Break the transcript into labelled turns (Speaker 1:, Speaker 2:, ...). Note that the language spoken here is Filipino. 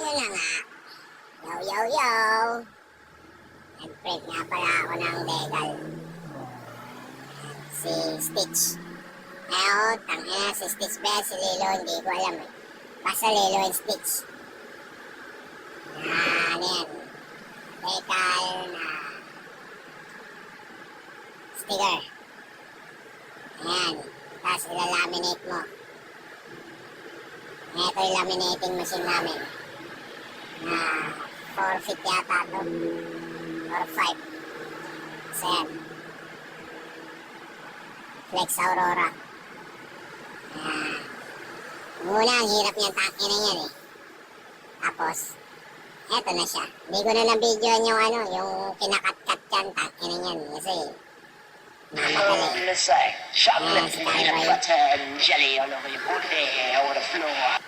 Speaker 1: Ayun na nga. Yo, yo, yo. Nag-print nga pala ako ng legal. Si Stitch. Tangina si Stitch ba yan? Si Lilo, hindi ko alam eh. Basta Lilo and Stitch. Ano yan? Legal na sticker. Ayan. Tapos ilalaminate mo. Ito yung laminating machine namin. Na 4 feet yata ito. Or 5. Kasi yan. Flex Aurora. Muna, ang hirap niyang taki na yan eh. Tapos, eto na siya. Hindi ko na na-videoan yung yung kinakat-kat yan, taki na yan. Kasi, mamadali.
Speaker 2: Chocolate, peanut butter and jelly all over your body, all the floor.